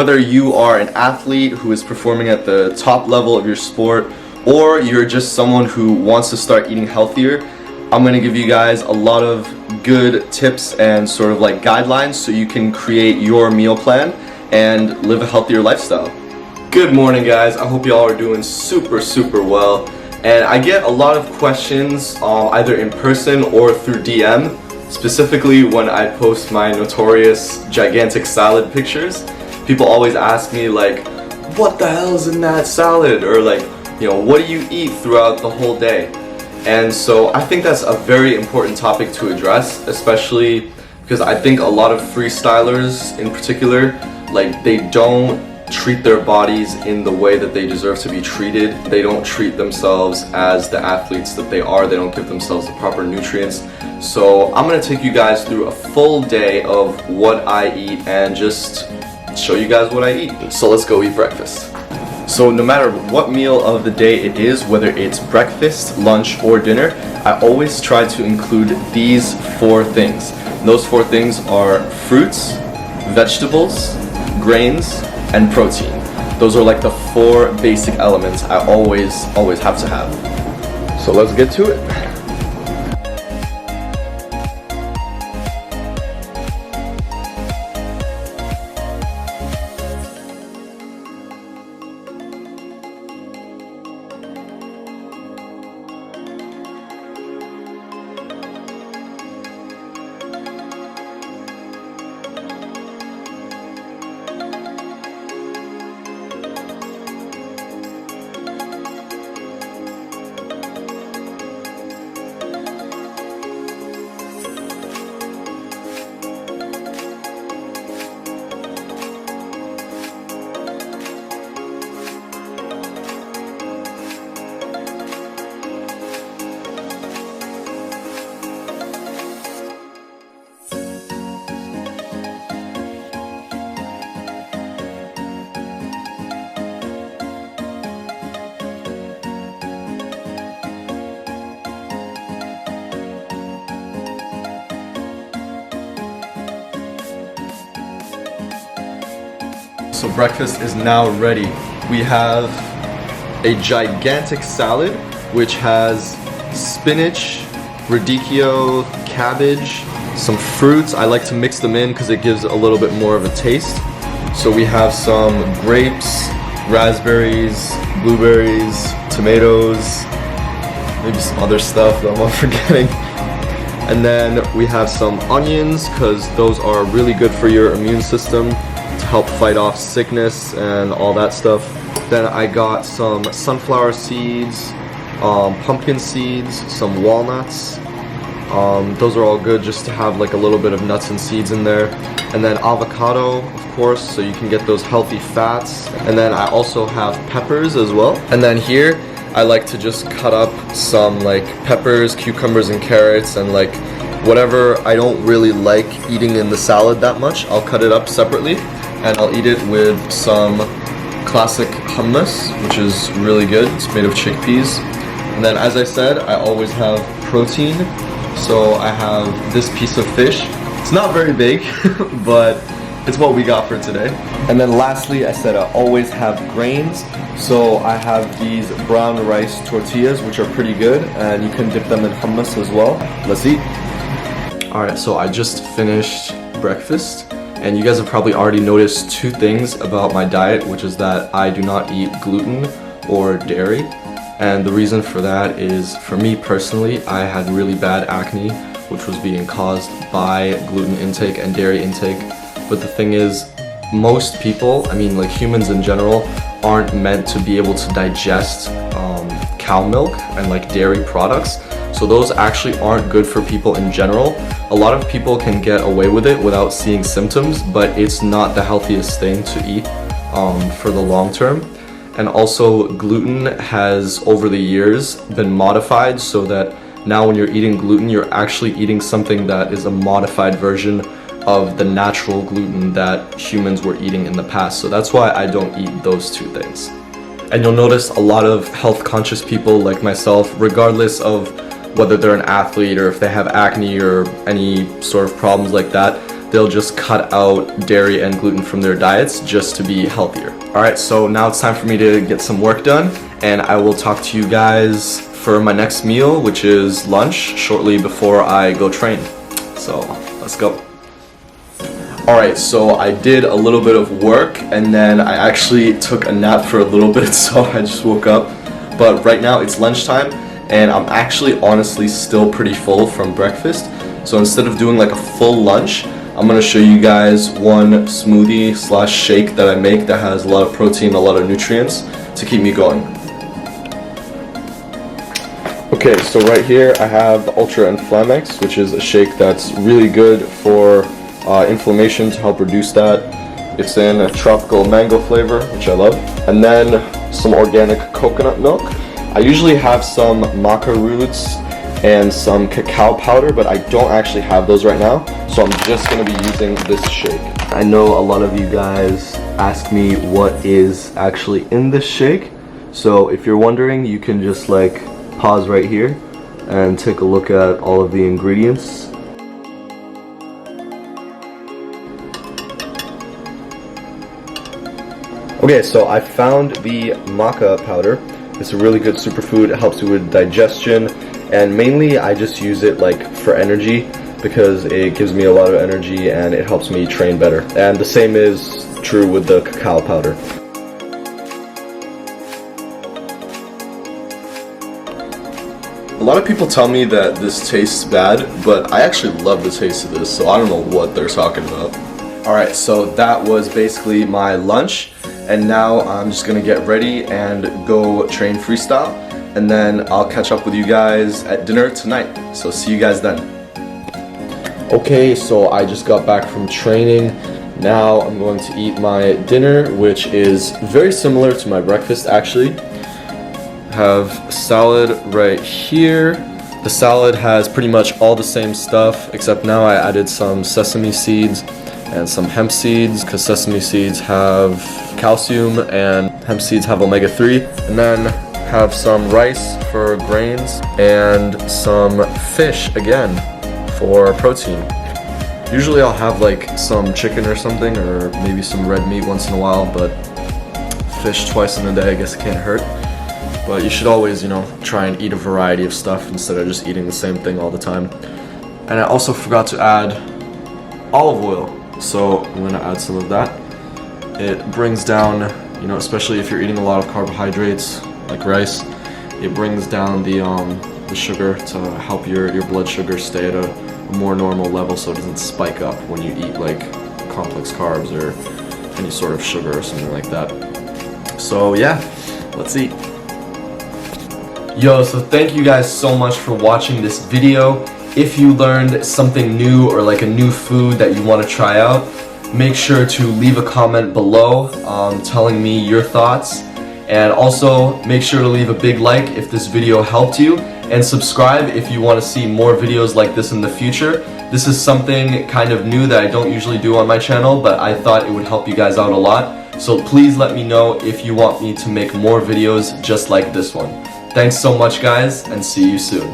Whether you are an athlete who is performing at the top level of your sport, or you're just someone who wants to start eating healthier, I'm going to give you guys a lot of good tips and sort of like guidelines so you can create your meal plan and live a healthier lifestyle. Good morning, guys. I hope y'all are doing super well. And I get a lot of questions either in person or through DM, specifically when I post my notorious gigantic salad pictures. People always ask me like, what the hell is in that salad? Or like, you know, what do you eat throughout the whole day? And so I think that's a very important topic to address, especially because I think a lot of freestylers in particular, like, they don't treat their bodies in the way that they deserve to be treated. They don't treat themselves as the athletes that they are. They don't give themselves the proper nutrients. So I'm gonna take you guys through a full day of what I eat and just show you guys what I eat. So let's go eat breakfast. So no matter what meal of the day it is, whether it's breakfast, lunch, or dinner, I always try to include these 4 things. Those 4 things are fruits, vegetables, grains, and protein. Those are like the 4 basic elements I always have to have. So let's get to it. So breakfast is now ready. We have a gigantic salad which has spinach, radicchio, cabbage, some fruits. I like to mix them in because it gives a little bit more of a taste. So we have some grapes, raspberries, blueberries, tomatoes, maybe some other stuff that I'm forgetting. And then we have some onions because those are really good for your immune system, to help fight off sickness and all that stuff. Then I got some sunflower seeds, pumpkin seeds, some walnuts. Those are all good just to have like a little bit of nuts and seeds in there. And then avocado, of course, so you can get those healthy fats. And then I also have peppers as well. And then here, I like to just cut up some like peppers, cucumbers, and carrots, and like whatever I don't really like eating in the salad that much, I'll cut it up separately. And I'll eat it with some classic hummus, which is really good. It's made of chickpeas. And then, as I said, I always have protein. So I have this piece of fish. It's not very big, but it's what we got for today. And then lastly, I said I always have grains. So I have these brown rice tortillas, which are pretty good, and you can dip them in hummus as well. Let's eat. All right, so I just finished breakfast. And you guys have probably already noticed 2 things about my diet, which is that I do not eat gluten or dairy. And the reason for that is, for me personally, I had really bad acne, which was being caused by gluten intake and dairy intake. But the thing is, most people, I mean like humans in general, aren't meant to be able to digest cow milk and like dairy products. So those actually aren't good for people in general. A lot of people can get away with it without seeing symptoms, but it's not the healthiest thing to eat for the long term. And also gluten has over the years been modified so that now when you're eating gluten, you're actually eating something that is a modified version of the natural gluten that humans were eating in the past. So that's why I don't eat those 2 things. And you'll notice a lot of health conscious people like myself, regardless of whether they're an athlete or if they have acne or any sort of problems like that, they'll just cut out dairy and gluten from their diets just to be healthier. Alright, so now it's time for me to get some work done, and I will talk to you guys for my next meal, which is lunch, shortly before I go train. So, let's go. Alright, so I did a little bit of work, and then I actually took a nap for a little bit, so I just woke up. But right now it's lunchtime, and I'm actually honestly still pretty full from breakfast. So instead of doing like a full lunch, I'm going to show you guys one smoothie slash shake that I make that has a lot of protein, a lot of nutrients to keep me going. Okay, so right here I have the Ultra Inflamex, which is a shake that's really good for inflammation, to help reduce that. It's in a tropical mango flavor, which I love. And then some organic coconut milk. I usually have some maca roots and some cacao powder, but I don't actually have those right now, so I'm just going to be using this shake. I know a lot of you guys ask me what is actually in this shake, so if you're wondering, you can just like pause right here and take a look at all of the ingredients. Okay, so I found the maca powder. It's a really good superfood. It helps you with digestion, and mainly I just use it like for energy because it gives me a lot of energy and it helps me train better. And the same is true with the cacao powder. A lot of people tell me that this tastes bad, but I actually love the taste of this, so I don't know what they're talking about. Alright, so that was basically my lunch. And now I'm just gonna get ready and go train freestyle, and then I'll catch up with you guys at dinner tonight. So see you guys then. Okay, so I just got back from training. Now I'm going to eat my dinner, which is very similar to my breakfast actually. Have salad right here. The salad has pretty much all the same stuff, except now I added some sesame seeds and some hemp seeds, because sesame seeds have calcium and hemp seeds have omega-3. And then have some rice for grains and some fish again for protein. Usually I'll have like some chicken or something, or maybe some red meat once in a while, but fish twice in a day I guess it can't hurt. But you should always, you know, try and eat a variety of stuff instead of just eating the same thing all the time. And I also forgot to add olive oil. So I'm going to add some of that. It brings down, you know, especially if you're eating a lot of carbohydrates like rice, it brings down the sugar to help your blood sugar stay at a more normal level, so it doesn't spike up when you eat like complex carbs or any sort of sugar or something like that. So yeah, let's eat. Yo, so thank you guys so much for watching this video. If you learned something new or like a new food that you want to try out, make sure to leave a comment below telling me your thoughts. And also make sure to leave a big like if this video helped you, and subscribe if you want to see more videos like this in the future. This is something kind of new that I don't usually do on my channel, but I thought it would help you guys out a lot. So please let me know if you want me to make more videos just like this one. Thanks so much guys, and see you soon.